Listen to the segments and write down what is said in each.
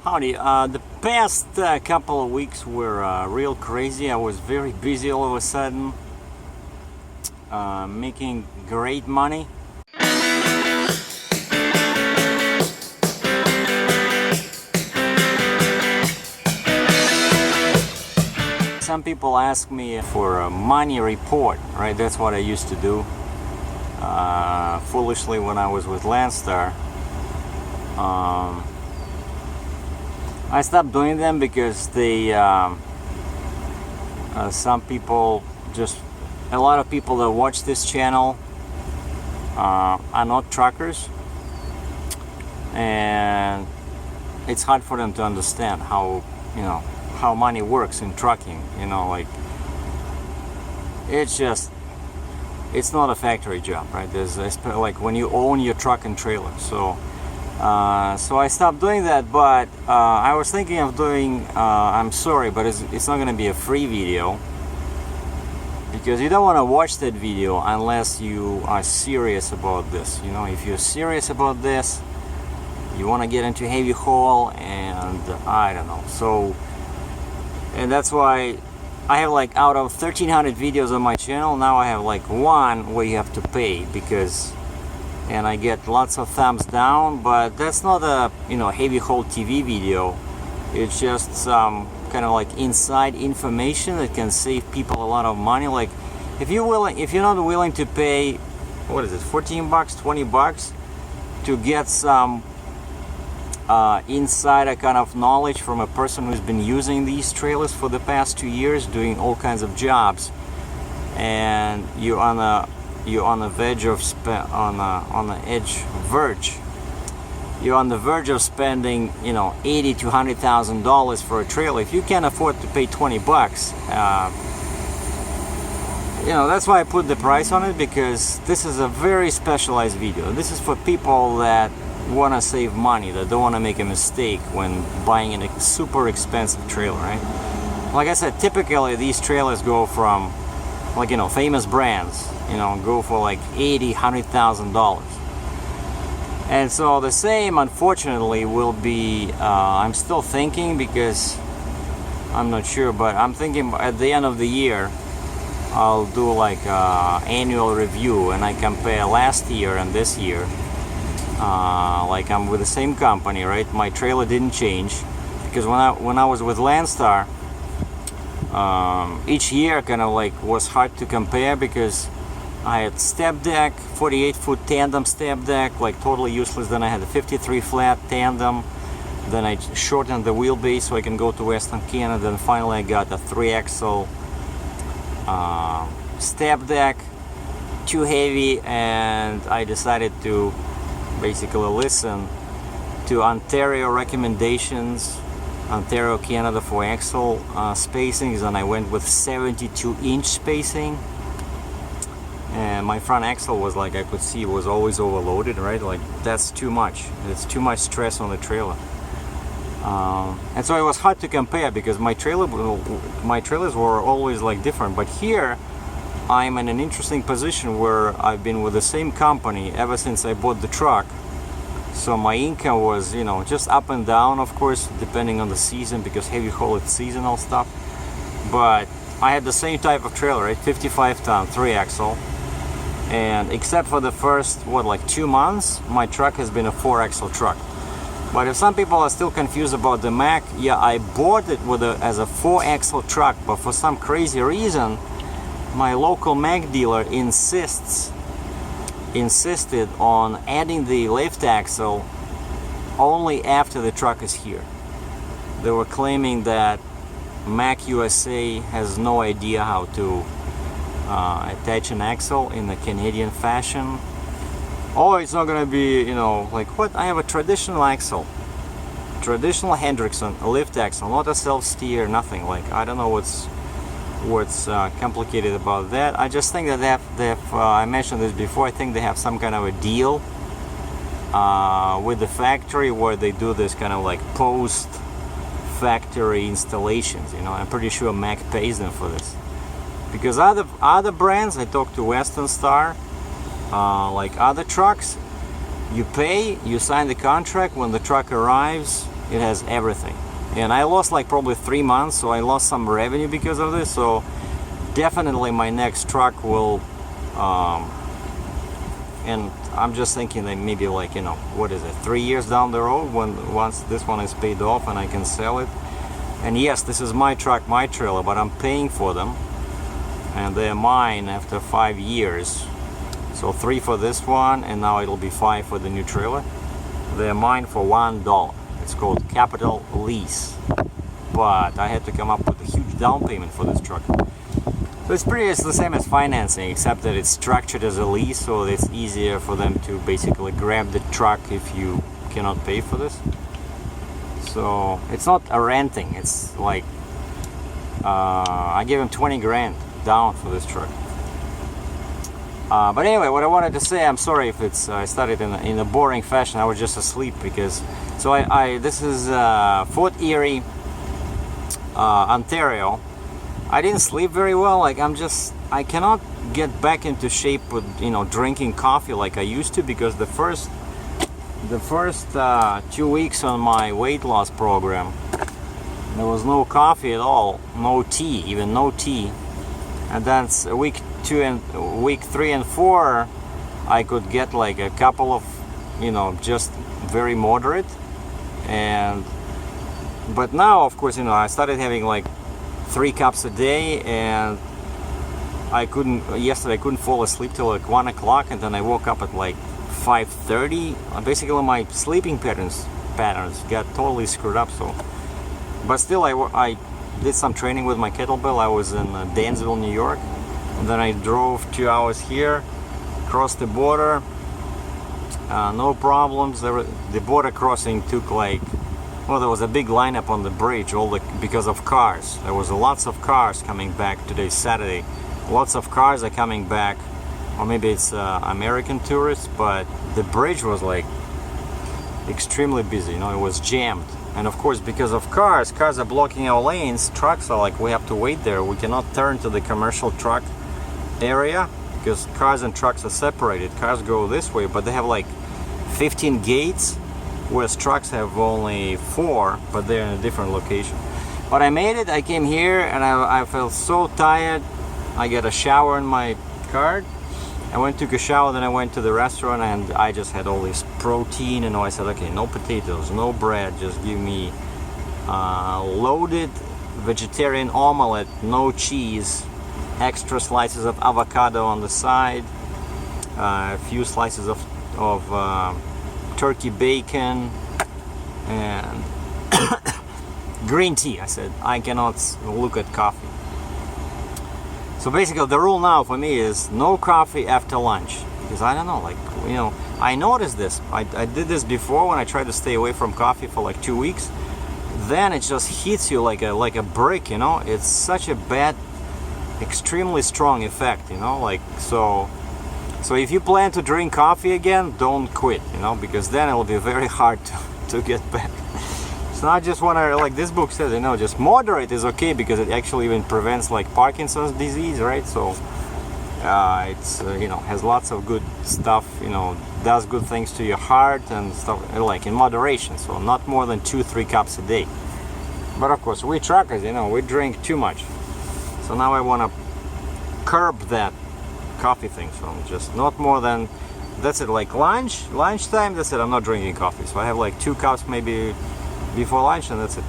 Howdy. The past couple of weeks were real crazy. I was very busy all of a sudden, making great money. Some people ask me for a money report, right? That's what I used to do foolishly when I was with Landstar. I stopped doing them because they some people, just a lot of people that watch this channel are not truckers, and it's hard for them to understand how, how money works in trucking. Like, it's not a factory job, right? There's like when you own your truck and trailer. So I stopped doing that, but I was thinking of doing, I'm sorry, but it's not going to be a free video, because you don't want to watch that video unless you are serious about this. If you're serious about this, you want to get into heavy haul, and I don't know. And that's why I have, like, out of 1,300 videos on my channel, now I have like one where you have to pay, and I get lots of thumbs down, but that's not a heavy haul TV video. It's just some kind of like inside information that can save people a lot of money. Like, if you're not willing to pay, what is it, 14 bucks, 20 bucks to get some insider kind of knowledge from a person who's been using these trailers for the past 2 years, doing all kinds of jobs, and you're on the verge of spending $80,000 to $100,000 for a trailer. If you can't afford to pay 20 bucks, that's why I put the price on it, because this is a very specialized video. This is for people that want to save money, that don't want to make a mistake when buying a super expensive trailer, right? Like I said, typically these trailers go from, like, famous brands, go for like $80,000, $100,000. And so the same, unfortunately, will be, I'm still thinking, because I'm not sure, but I'm thinking at the end of the year I'll do like annual review, and I compare last year and this year. Like, I'm with the same company, right? My trailer didn't change, because when I was with Landstar, each year kind of like was hard to compare, because I had step deck, 48-foot tandem step deck, like totally useless. Then I had a 53 flat tandem. Then I shortened the wheelbase so I can go to Western Canada. Then finally I got a 3-axle step deck, too heavy, and I decided to basically listen to Ontario recommendations, Ontario, Canada, for axle spacings, and I went with 72-inch spacing. And my front axle was, like, I could see it was always overloaded, right? Like, that's too much. It's too much stress on the trailer. And so it was hard to compare, because my trailers were always like different. But here I'm in an interesting position where I've been with the same company ever since I bought the truck. So my income was, just up and down, of course, depending on the season, because heavy haul, it's seasonal stuff. But I had the same type of trailer, right? 55-ton, 3-axle. And except for the first, 2 months, my truck has been a 4-axle truck. But if some people are still confused about the Mack, yeah, I bought it as a 4-axle truck, but for some crazy reason, my local Mack dealer insisted on adding the lift axle only after the truck is here. They were claiming that Mack USA has no idea how to attach an axle in the Canadian fashion. Oh, it's not gonna be, like, what? I have a traditional axle, traditional Hendrickson, a lift axle, not a self-steer, nothing. Like, I don't know what's complicated about that. I just think that I mentioned this before, I think they have some kind of a deal with the factory where they do this kind of like post factory installations. I'm pretty sure Mack pays them for this, because other brands, I talked to Western Star, like other trucks, you pay, you sign the contract, when the truck arrives It has everything. And I lost like probably 3 months, so I lost some revenue because of this. So definitely my next truck will, and I'm just thinking that maybe like, you know, what is it, 3 years down the road, once this one is paid off and I can sell it. And yes, this is my truck, my trailer, but I'm paying for them, and they're mine after 5 years. So 3 for this one, and now it'll be 5 for the new trailer. They're mine for $1. It's called capital lease, but I had to come up with a huge down payment for this truck. So it's the same as financing, except that it's structured as a lease, so it's easier for them to basically grab the truck if you cannot pay for this. So it's not a renting, it's like I gave him 20 grand down for this truck. But anyway, what I wanted to say, I'm sorry if it's I started in a boring fashion. I was just asleep because this is Fort Erie, Ontario. I didn't sleep very well. Like I cannot get back into shape with, you know, drinking coffee like I used to, because the first 2 weeks on my weight loss program, there was no coffee at all, no tea, even no tea. And then week 3 and 4, I could get like a couple of, you know, just very moderate. But now, of course, you know, I started having like 3 cups a day, and yesterday I couldn't fall asleep till like 1 o'clock, and then I woke up at like 5:30. Basically my sleeping patterns got totally screwed up. So, but still I did some training with my kettlebell. I was in Dansville, New York, and then I drove 2 hours here, crossed the border, no problems. The border crossing took like, well, there was a big lineup on the bridge, because of cars. There was lots of cars coming back. Today's Saturday. Lots of cars are coming back, or maybe it's American tourists, but the bridge was like extremely busy. You know, it was jammed. And of course, because of cars are blocking our lanes. Trucks are like, we have to wait there. We cannot turn to the commercial truck area because cars and trucks are separated. Cars go this way, but they have like 15 gates, whereas trucks have only 4, but they're in a different location. But I made it. I came here, and I felt so tired. I got a shower in my car. I went, took a shower, then I went to the restaurant, and I just had all this protein. And I said, okay, no potatoes, no bread, just give me loaded vegetarian omelette, no cheese, extra slices of avocado on the side, a few slices of turkey bacon, and green tea. I said, I cannot look at coffee. So basically the rule now for me is no coffee after lunch, because I don't know, like, you know, I noticed this. I did this before when I tried to stay away from coffee for like 2 weeks. Then it just hits you like a brick, you know. It's such a bad, extremely strong effect, you know, like, so if you plan to drink coffee again, don't quit, you know, because then it'll be very hard to get back. So I just want to, like this book says, you know, just moderate is okay, because it actually even prevents like Parkinson's disease, right? So it's you know, has lots of good stuff, you know, does good things to your heart and stuff, like in moderation. So not more than 2-3 cups a day. But of course, we truckers, you know, we drink too much. So now I want to curb that coffee thing. So just not more than, that's it, like lunchtime, that's it, I'm not drinking coffee. So I have like 2 cups maybe before lunch, and that's it.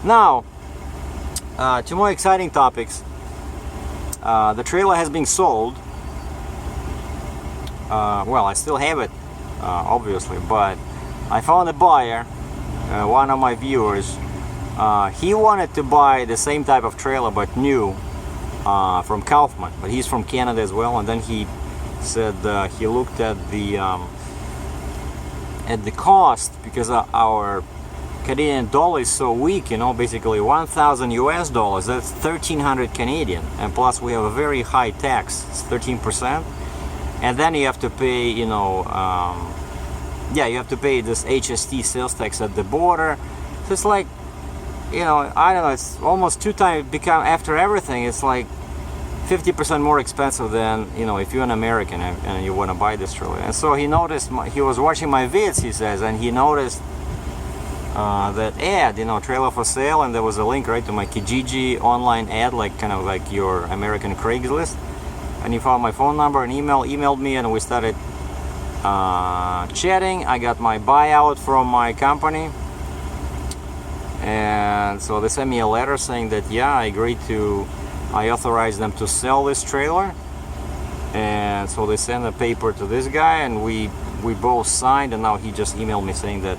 Now, 2 more exciting topics. The trailer has been sold. Well, I still have it, obviously, but I found a buyer, one of my viewers. He wanted to buy the same type of trailer, but new, from Kaufman, but he's from Canada as well. And then he said he looked at the cost, because our Canadian dollar is so weak, you know, basically 1,000 US dollars, that's 1,300 Canadian, and plus we have a very high tax, it's 13%, and then you have to pay, you know, yeah, you have to pay this HST sales tax at the border. So it's like, you know, I don't know, it's almost 2 times, after everything, it's like 50% more expensive than, you know, if you're an American and you want to buy this trailer. And so he noticed, he was watching my vids, he says, and he noticed that ad, trailer for sale, and there was a link right to my Kijiji online ad, like kind of like your American Craigslist. And he found my phone number and emailed me, and we started chatting. I got my buyout from my company, and so they sent me a letter saying that I authorized them to sell this trailer. And so they sent a paper to this guy, and we both signed, and now he just emailed me saying that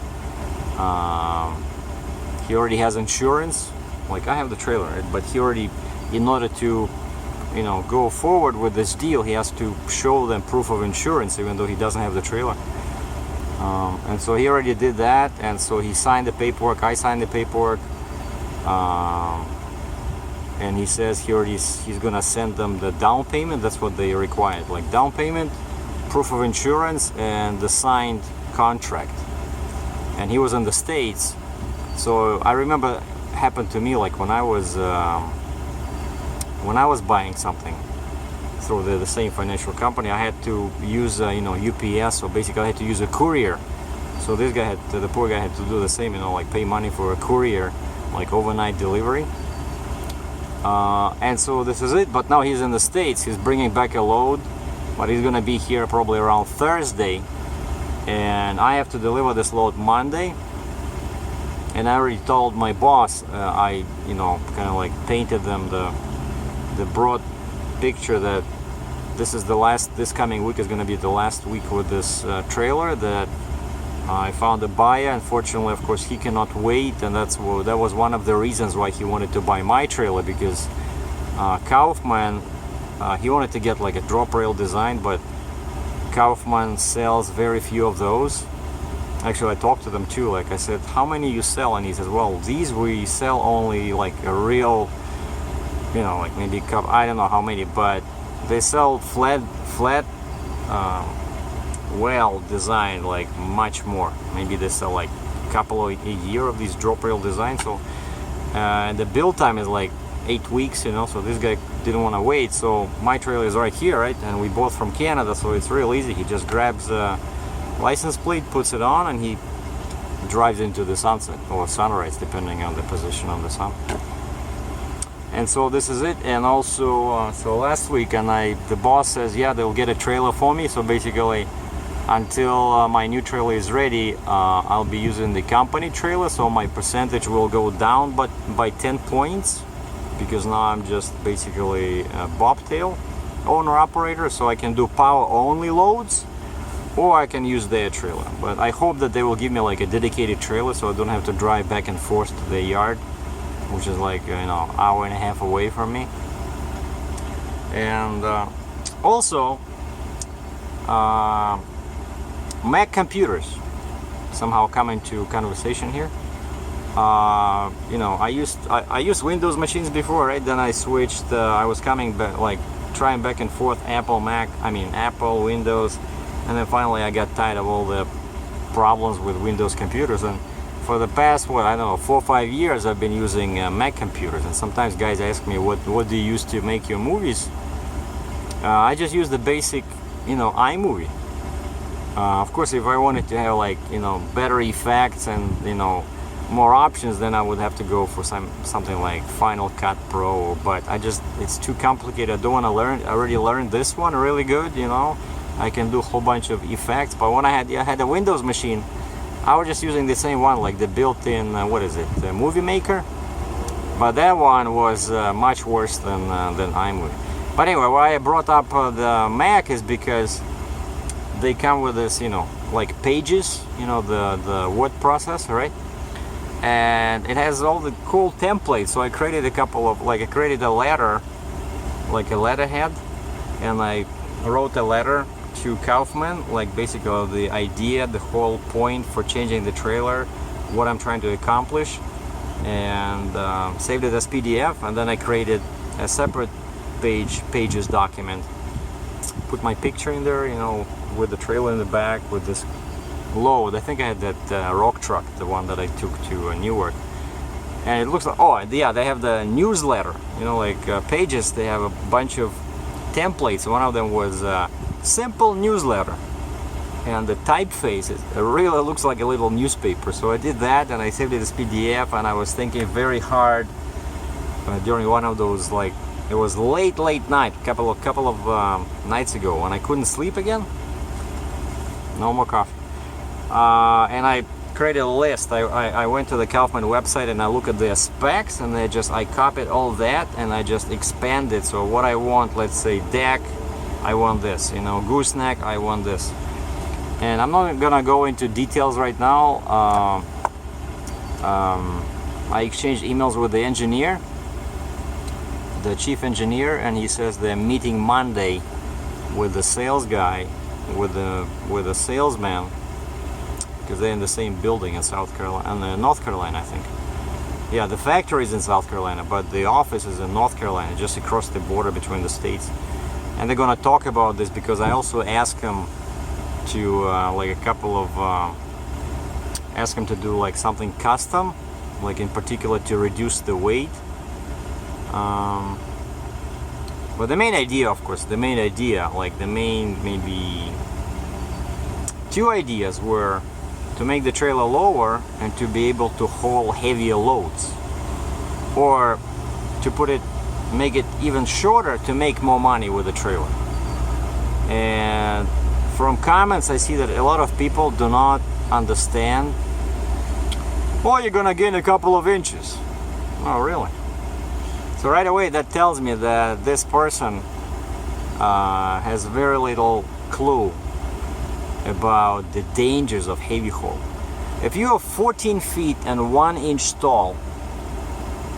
he already has insurance. Like, I have the trailer, right? But he already, in order to go forward with this deal, he has to show them proof of insurance, even though he doesn't have the trailer. And so he already did that, and so he signed the paperwork. I signed the paperwork, and he says he's gonna send them the down payment. That's what they required, like down payment, proof of insurance, and the signed contract. And he was in the States, so I remember it happened to me, like when I was buying something through the same financial company. I had to use UPS, so basically I had to use a courier. So this guy the poor guy had to do the same, like pay money for a courier, like overnight delivery. And so this is it. But now he's in the States. He's bringing back a load, but he's gonna be here probably around Thursday, and I have to deliver this load Monday. And I already told my boss, I kind of like painted them the broad picture that this coming week is going to be the last week with this trailer, that I found a buyer. Unfortunately, of course, he cannot wait, and that was one of the reasons why he wanted to buy my trailer, because Kaufman, he wanted to get like a drop rail design, but Kaufman sells very few of those. Actually, I talked to them too. Like I said, how many you sell? And he says, well, these we sell only like a real, like maybe a couple, I don't know how many, but they sell flat well designed, like much more. Maybe they sell like a couple of a year of these drop rail designs. So the build time is like 8 weeks, so this guy didn't want to wait. So my trailer is right here, right? And we both from Canada, so it's real easy. He just grabs a license plate, puts it on, and he drives into the sunset or sunrise, depending on the position of the sun. And so this is it. And also, so last week, and the boss says, yeah, they'll get a trailer for me. So basically, until my new trailer is ready, I'll be using the company trailer. So my percentage will go down, but by 10 points, because now I'm just basically a bobtail owner operator. So I can do power only loads, or I can use their trailer. But I hope that they will give me like a dedicated trailer, so I don't have to drive back and forth to their yard, which is like hour and a half away from me. And also Mac computers somehow come into conversation here. I used Windows machines before, right? Then I switched. I was coming back, like trying back and forth, Apple, Windows, and then finally I got tired of all the problems with Windows computers. And for the past 4 or 5 years, I've been using Mac computers. And sometimes guys ask me, what do you use to make your movies? I just use the basic, iMovie. Of course, if I wanted to have like better effects and more options, then I would have to go for something like Final Cut Pro. But it's too complicated. I don't want to learn. I already learned this one really good. I can do a whole bunch of effects. But when I had a Windows machine, I was just using the same one, like the built-in the Movie Maker. But that one was much worse than iMovie. But anyway, why I brought up the Mac is because they come with this, like Pages, the word processor, right? And it has all the cool templates. So I created I created a letter, like a letterhead, and I wrote a letter to Kaufman, like basically the idea, the whole point for changing the trailer, what I'm trying to accomplish, and saved it as PDF. And then I created a separate Pages document, put my picture in there, with the trailer in the back, with this load. I think I had that rock truck, the one that I took to Newark, and it looks like, they have the newsletter, Pages. They have a bunch of templates. One of them was simple newsletter, and the typeface it really looks like a little newspaper. So I did that, and I saved it as PDF, and I was thinking very hard during one of those, like, it was late night, couple of nights ago, and I couldn't sleep again. No more coffee. And I created a list. I went to the Kaufman website and I look at their specs, and I copied all that and I just expanded. So what I want, let's say deck, I want this, you know, gooseneck, I want this. And I'm not gonna go into details right now. I exchanged emails with the engineer, the chief engineer, and he says they're meeting Monday with the sales guy, with the salesman, because they're in the same building in South Carolina and North Carolina, I think. Yeah, the factory is in South Carolina, but the office is in North Carolina, just across the border between the states. And they're gonna talk about this because I also asked him to like a couple of ask him to do like something custom, like in particular to reduce the weight. But the main idea, of course, like the main maybe two ideas were to make the trailer lower and to be able to haul heavier loads, or to make it even shorter to make more money with the trailer. And from comments I see that a lot of people do not understand, well, you're gonna gain a couple of inches. Oh, really? So right away that tells me that this person has very little clue about the dangers of heavy haul. If you are 14 feet and 1 inch tall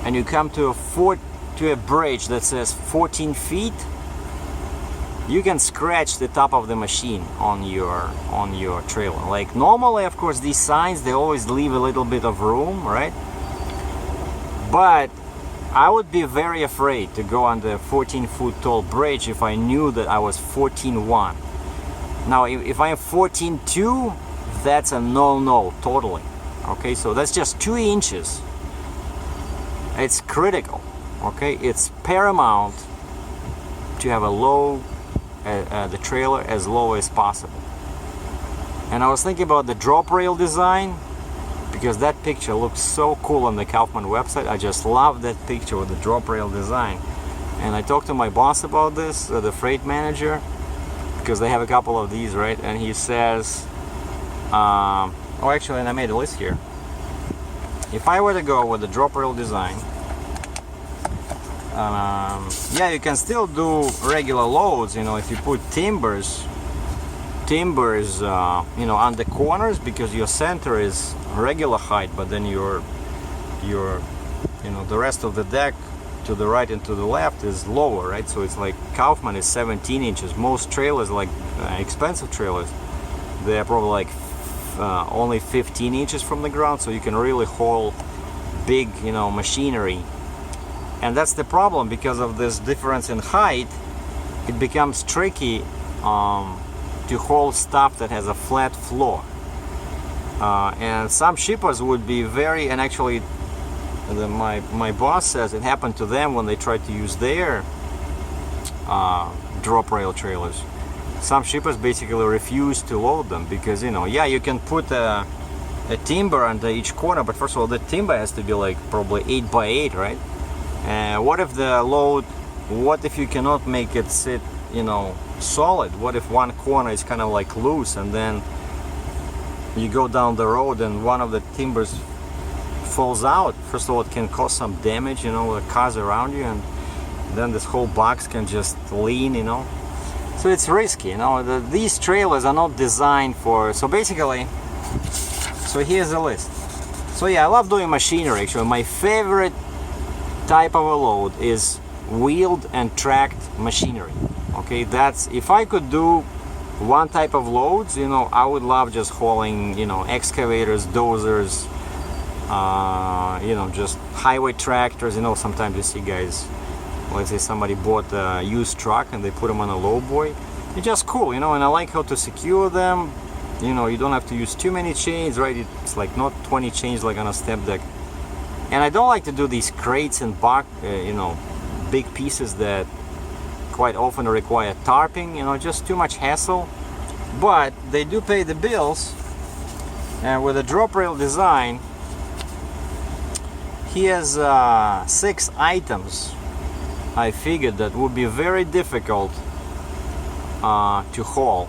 and you come to a bridge that says 14 feet, you can scratch the top of the machine on your trailer. Like normally, of course, these signs, they always leave a little bit of room, right? But I would be very afraid to go on the 14-foot tall bridge if I knew that I was 14.1. Now, if I am 14.2, that's a no-no, totally. Okay, so that's just 2 inches. It's critical. Okay, it's paramount to have the trailer as low as possible. And I was thinking about the drop rail design, because that picture looks so cool on the Kaufman website. I just love that picture with the drop rail design. And I talked to my boss about this, the freight manager, because they have a couple of these, right? And he says, oh, actually, and I made a list here. If I were to go with the drop rail design, yeah, you can still do regular loads, you know, if you put timbers, you know, on the corners, because your center is regular height, but then your you know, the rest of the deck to the right and to the left is lower, right? So it's like Kaufman is 17 inches. Most trailers, like expensive trailers, they're probably like only 15 inches from the ground, so you can really haul big, you know, machinery. And that's the problem, because of this difference in height, it becomes tricky to haul stuff that has a flat floor. And some shippers would be very, and actually my boss says it happened to them when they tried to use their drop rail trailers. Some shippers basically refuse to load them because, you know, yeah, you can put a timber under each corner, but first of all, the timber has to be like probably 8 by 8, right? What if the load, what if you cannot make it sit, you know, solid? What if one corner is kind of like loose, and then you go down the road and one of the timbers falls out? First of all, it can cause some damage, you know, the cars around you, and then this whole box can just lean, you know. So it's risky, you know. These trailers are not designed for, so basically, so here's the list. So yeah, I love doing machinery. Actually, my favorite type of a load is wheeled and tracked machinery. Okay, that's, if I could do one type of loads, you know, I would love just hauling, you know, excavators, dozers, you know, just highway tractors. You know, sometimes you see guys, let's say somebody bought a used truck and they put them on a lowboy. It's just cool, you know, and I like how to secure them. You know, you don't have to use too many chains, right? It's like not 20 chains like on a step deck. And I don't like to do these crates and you know, big pieces that quite often require tarping, you know, just too much hassle. but they do pay the bills. And with a drop rail design, he has 6 items I figured that would be very difficult to haul.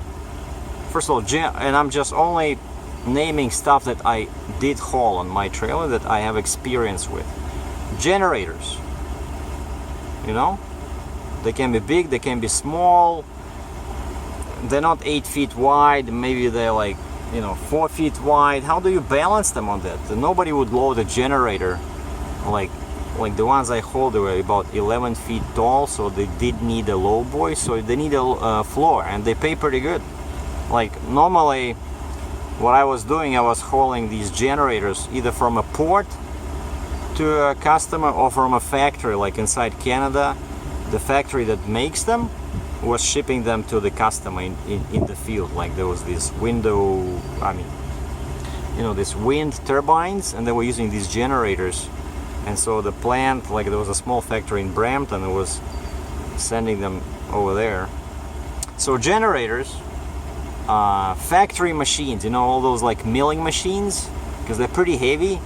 First of all, and I'm just only naming stuff that I did haul on my trailer that I have experience with. Generators, you know, they can be big, they can be small. They're not 8 feet wide, maybe they're like, you know, 4 feet wide. How do you balance them on that? Nobody would load a generator like the ones I hold. They were about 11 feet tall, so they did need a low boy, so they need a floor, and they pay pretty good. Like normally what I was doing, I was hauling these generators either from a port to a customer or from a factory, like inside Canada. The factory that makes them was shipping them to the customer in the field. Like there was this this wind turbines, and they were using these generators. And so the plant, like there was a small factory in Brampton that was sending them over there. So generators, factory machines, you know, all those like milling machines, because they're pretty heavy.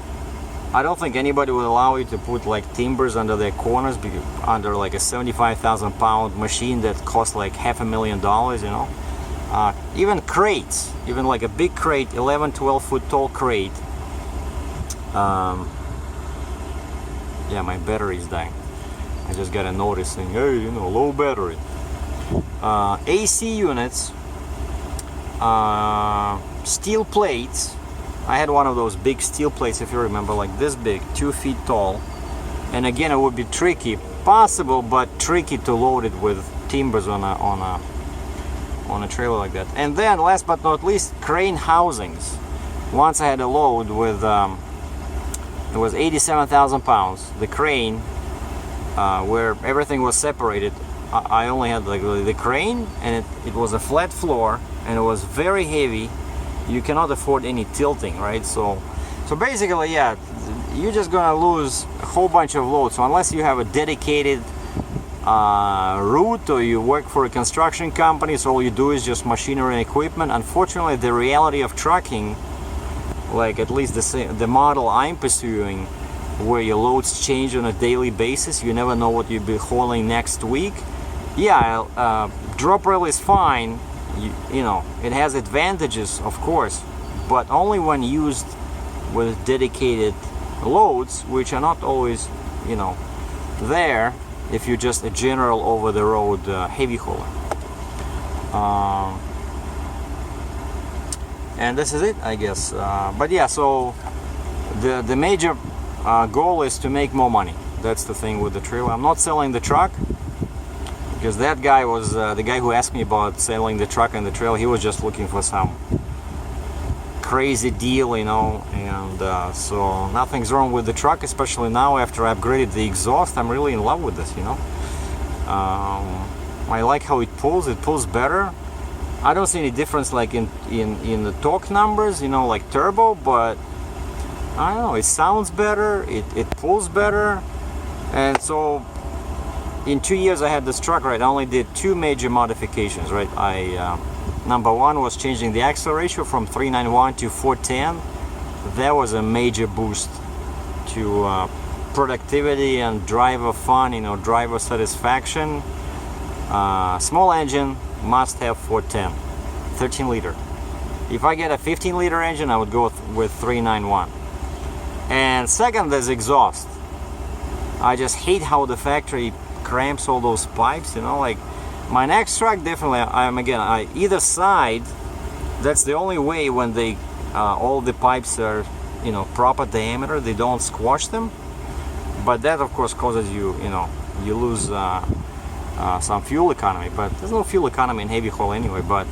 I don't think anybody would allow you to put like timbers under their corners, under like a 75,000 pound machine that costs like $500,000, you know. Even crates, even like a big crate, 11-12 foot tall crate. Yeah, my battery is dying. I just got a notice saying, hey, you know, low battery. AC units, steel plates. I had one of those big steel plates, if you remember, like this big, 2 feet tall. And again, it would be tricky, possible, but tricky to load it with timbers on a trailer like that. And then, last but not least, crane housings. Once I had a load with it was 87,000 pounds. The crane, where everything was separated, I only had like the crane, and it was a flat floor, and it was very heavy. You cannot afford any tilting, right? So basically, yeah, you're just gonna lose a whole bunch of loads. So unless you have a dedicated route or you work for a construction company, so all you do is just machinery and equipment. Unfortunately, the reality of trucking, like at least the model I'm pursuing, where your loads change on a daily basis, you never know what you'll be hauling next week. Yeah, drop rail is fine. You know, it has advantages, of course, but only when used with dedicated loads, which are not always, you know, there if you're just a general over-the-road heavy hauler. And this is it, I guess. But yeah, so the major goal is to make more money. That's the thing with the trailer. I'm not selling the truck, because that guy was the guy who asked me about selling the truck and the trailer. He was just looking for some crazy deal, you know. And so nothing's wrong with the truck, especially now after I upgraded the exhaust. I'm really in love with this, you know. I like how it pulls better. I don't see any difference like in the torque numbers, you know, like turbo, but I don't know, it sounds better, it pulls better. And so in 2 years I had this truck, right, I only did 2 major modifications, right. Number one was changing the axle ratio from 391 to 410. That was a major boost to productivity and driver fun, you know, driver satisfaction. Small engine, must have 410, 13 liter. If I get a 15 liter engine, I would go with 391. And second, there's exhaust. I just hate how the factory cramps all those pipes, you know. Like my next truck, definitely either side, that's the only way when they all the pipes are, you know, proper diameter, they don't squash them. But that of course causes you know, you lose some fuel economy, but there's no fuel economy in heavy haul anyway. But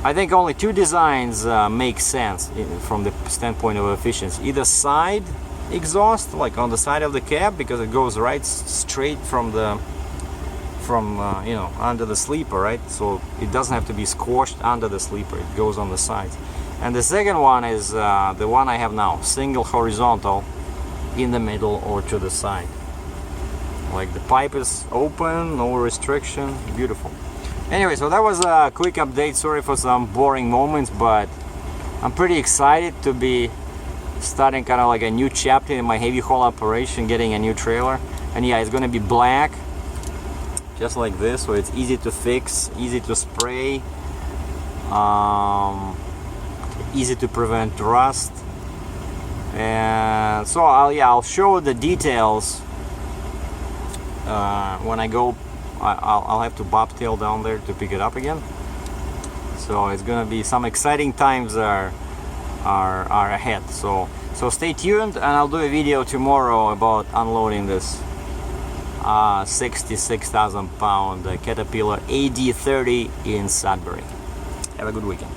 I think only 2 designs make sense from the standpoint of efficiency. Either side exhaust, like on the side of the cab, because it goes right straight from you know, under the sleeper, right? So it doesn't have to be squashed under the sleeper, it goes on the sides. And the second one is the one I have now, single horizontal in the middle or to the side. Like the pipe is open, no restriction, beautiful. Anyway, so that was a quick update. Sorry for some boring moments, but I'm pretty excited to be starting kind of like a new chapter in my heavy haul operation, getting a new trailer. And yeah, it's gonna be black, just like this, so it's easy to fix, easy to spray, easy to prevent rust. And so I'll show the details when I go. I'll have to bobtail down there to pick it up again. So it's gonna be some exciting times are ahead. So stay tuned, and I'll do a video tomorrow about unloading this 66,000 pound Caterpillar AD30 in Sudbury. Have a good weekend.